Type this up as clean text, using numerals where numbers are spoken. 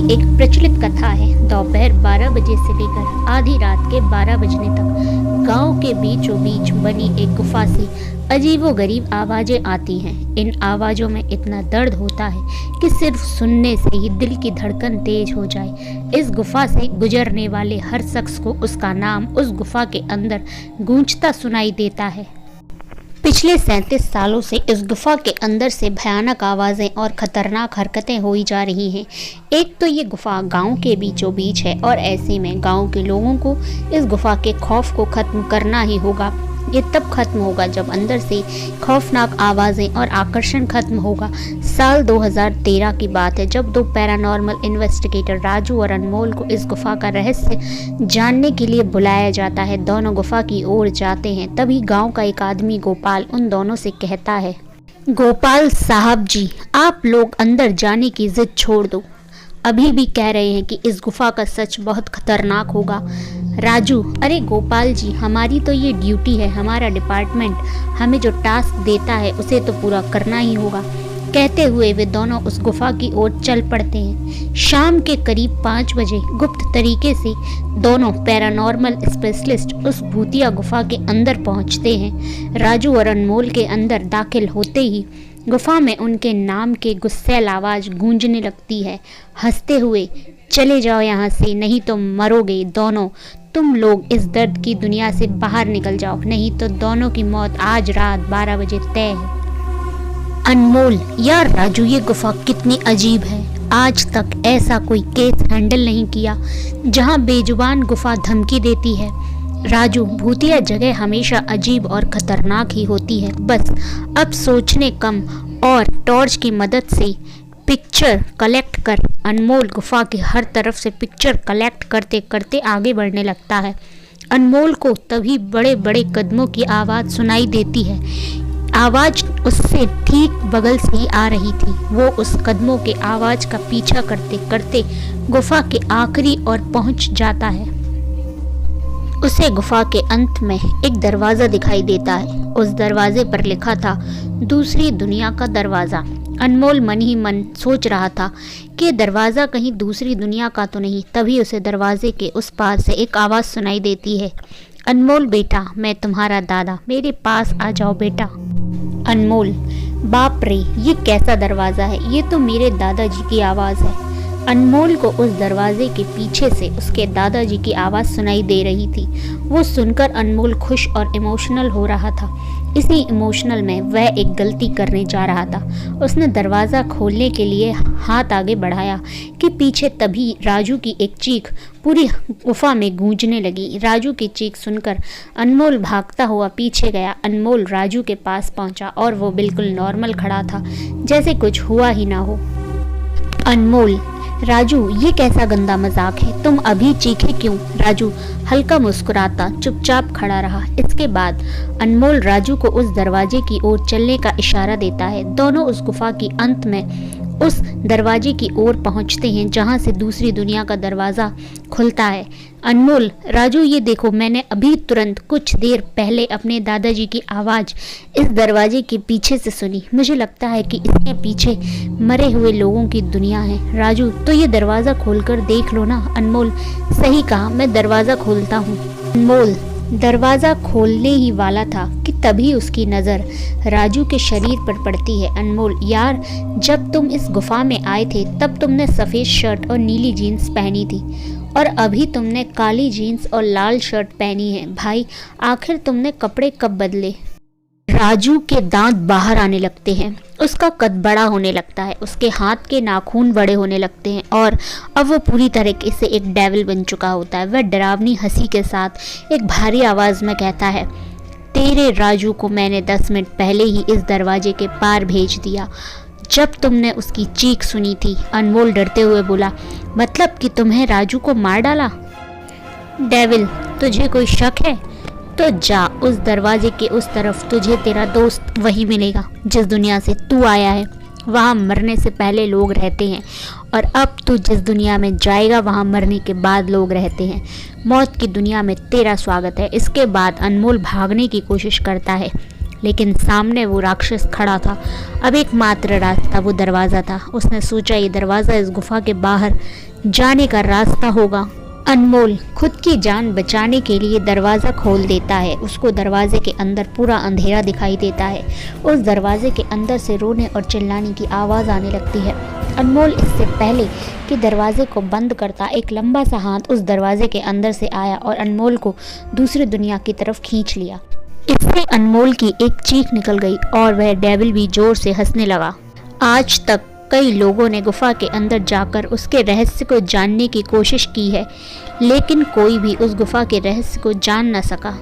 एक प्रचलित कथा है। दोपहर 12 बजे से लेकर आधी रात के 12 बजने तक गांव के बीचों बीच बनी एक गुफा से अजीबोगरीब आवाजें आती हैं। इन आवाजों में इतना दर्द होता है कि सिर्फ सुनने से ही दिल की धड़कन तेज हो जाए। इस गुफा से गुजरने वाले हर शख्स को उसका नाम उस गुफा के अंदर गूंजता सुनाई देता है। पिछले 37 सालों से इस गुफा के अंदर से भयानक आवाज़ें और ख़तरनाक हरकतें हुई जा रही हैं। एक तो ये गुफा गांव के बीचों बीच है और ऐसे में गांव के लोगों को इस गुफा के खौफ को ख़त्म करना ही होगा। ये तब खत्म होगा जब अंदर से खौफनाक आवाज़ें और आकर्षण खत्म होगा। साल 2013 की बात है जब दो पैरानॉर्मल इन्वेस्टिगेटर राजू और अनमोल को इस गुफा का रहस्य जानने के लिए बुलाया जाता है। दोनों गुफा की ओर जाते हैं। तभी गांव का एक आदमी गोपाल उन दोनों से कहता है, गोपाल साहब जी, आप लोग अंदर जाने की जिद छोड़ दो। अभी भी कह रहे हैं कि इस गुफा का सच बहुत खतरनाक होगा। राजू, अरे गोपाल जी, हमारी तो ये ड्यूटी है, हमारा डिपार्टमेंट हमें जो टास्क देता है उसे तो पूरा करना ही होगा। कहते हुए वे दोनों उस गुफा की ओर चल पड़ते हैं। शाम के करीब 5 बजे गुप्त तरीके से दोनों पैरानॉर्मल स्पेशलिस्ट उस भूतिया गुफा के अंदर पहुंचते हैं। राजू और अनमोल के अंदर दाखिल होते ही गुफा में उनके नाम के गुस्सैल आवाज गूंजने लगती है। हंसते हुए, चले जाओ यहाँ से, नहीं तो मरोगे दोनों। तुम लोग इस दर्द की दुनिया से बाहर निकल जाओ, नहीं तो दोनों की मौत आज रात 12 बजे तय है। अनमोल, यार राजू, ये गुफा कितनी अजीब है। आज तक ऐसा कोई केस हैंडल नहीं किया जहाँ बेजुबान गुफा धमकी देती है। राजू, भूतिया जगह हमेशा अजीब और खतरनाक ही होती है। बस अब सोचने कम और टॉर्च की मदद से पिक्चर कलेक्ट कर। अनमोल गुफा के हर तरफ से पिक्चर कलेक्ट करते करते आगे बढ़ने लगता है। अनमोल को तभी बड़े बड़े कदमों की आवाज़ सुनाई देती है। आवाज़ उससे ठीक बगल से ही आ रही थी। वो उस कदमों के आवाज़ का पीछा करते करते गुफा के आखिरी ओर पहुंच जाता है। उसे गुफा के अंत में एक दरवाज़ा दिखाई देता है। उस दरवाजे पर लिखा था, दूसरी दुनिया का दरवाज़ा। अनमोल मन ही मन सोच रहा था कि दरवाज़ा कहीं दूसरी दुनिया का तो नहीं। तभी उसे दरवाजे के उस पार से एक आवाज़ सुनाई देती है, अनमोल बेटा, मैं तुम्हारा दादा, मेरे पास आ जाओ बेटा। अनमोल, बाप रे, ये कैसा दरवाज़ा है, ये तो मेरे दादाजी की आवाज़ है। अनमोल को उस दरवाजे के पीछे से उसके दादाजी की आवाज़ सुनाई दे रही थी। वो सुनकर अनमोल खुश और इमोशनल हो रहा था। इसी इमोशनल में वह एक गलती करने जा रहा था। उसने दरवाज़ा खोलने के लिए हाथ आगे बढ़ाया कि पीछे तभी राजू की एक चीख पूरी गुफा में गूंजने लगी। राजू की चीख सुनकर अनमोल भागता हुआ पीछे गया। अनमोल राजू के पास पहुंचा और वो बिल्कुल नॉर्मल खड़ा था, जैसे कुछ हुआ ही ना हो। अनमोल, राजू, ये कैसा गंदा मजाक है, तुम अभी चीखे क्यों? राजू हल्का मुस्कुराता चुपचाप खड़ा रहा। इसके बाद अनमोल राजू को उस दरवाजे की ओर चलने का इशारा देता है। दोनों उस गुफा के अंत में उस दरवाजे की ओर पहुंचते हैं जहां से दूसरी दुनिया का दरवाज़ा खुलता है। अनमोल, राजू, ये देखो, मैंने अभी तुरंत कुछ देर पहले अपने दादाजी की आवाज़ इस दरवाजे के पीछे से सुनी। मुझे लगता है कि इसके पीछे मरे हुए लोगों की दुनिया है। राजू, तो ये दरवाज़ा खोलकर देख लो ना। अनमोल, सही कहा, मैं दरवाज़ा खोलता हूँ। अनमोल दरवाज़ा खोलने ही वाला था कि तभी उसकी नज़र राजू के शरीर पर पड़ती है। अनमोल, यार, जब तुम इस गुफा में आए थे तब तुमने सफ़ेद शर्ट और नीली जीन्स पहनी थी और अभी तुमने काली जीन्स और लाल शर्ट पहनी है। भाई, आखिर तुमने कपड़े कब बदले? राजू के दांत बाहर आने लगते हैं। उसका कद बड़ा होने लगता है। उसके हाथ के नाखून बड़े होने लगते हैं और अब वो पूरी तरीके से एक डेविल बन चुका होता है। वह डरावनी हंसी के साथ एक भारी आवाज़ में कहता है, तेरे राजू को मैंने 10 मिनट पहले ही इस दरवाजे के पार भेज दिया जब तुमने उसकी चीख सुनी थी। अनमोल डरते हुए बोला, मतलब कि तुम्हें राजू को मार डाला? डेविल, तुझे कोई शक है? तो जा उस दरवाजे के उस तरफ, तुझे तेरा दोस्त वही मिलेगा जिस दुनिया से तू आया है। वहाँ मरने से पहले लोग रहते हैं और अब तू जिस दुनिया में जाएगा वहाँ मरने के बाद लोग रहते हैं। मौत की दुनिया में तेरा स्वागत है। इसके बाद अनमोल भागने की कोशिश करता है। लेकिन सामने वो राक्षस खड़ा था। अब एकमात्र रास्ता वो दरवाज़ा था। उसने सोचा ये दरवाज़ा इस गुफा के बाहर जाने का रास्ता होगा। अनमोल खुद की जान बचाने के लिए दरवाज़ा खोल देता है। उसको दरवाजे के अंदर पूरा अंधेरा दिखाई देता है। उस दरवाजे के अंदर से रोने और चिल्लाने की आवाज़ आने लगती है। अनमोल इससे पहले कि दरवाजे को बंद करता, एक लंबा सा हाथ उस दरवाजे के अंदर से आया और अनमोल को दूसरी दुनिया की तरफ खींच लिया। इससे अनमोल की एक चीख निकल गई और वह डेविल भी जोर से हंसने लगा। आज तक कई लोगों ने गुफा के अंदर जाकर उसके रहस्य को जानने की कोशिश की है, लेकिन कोई भी उस गुफा के रहस्य को जान न सका।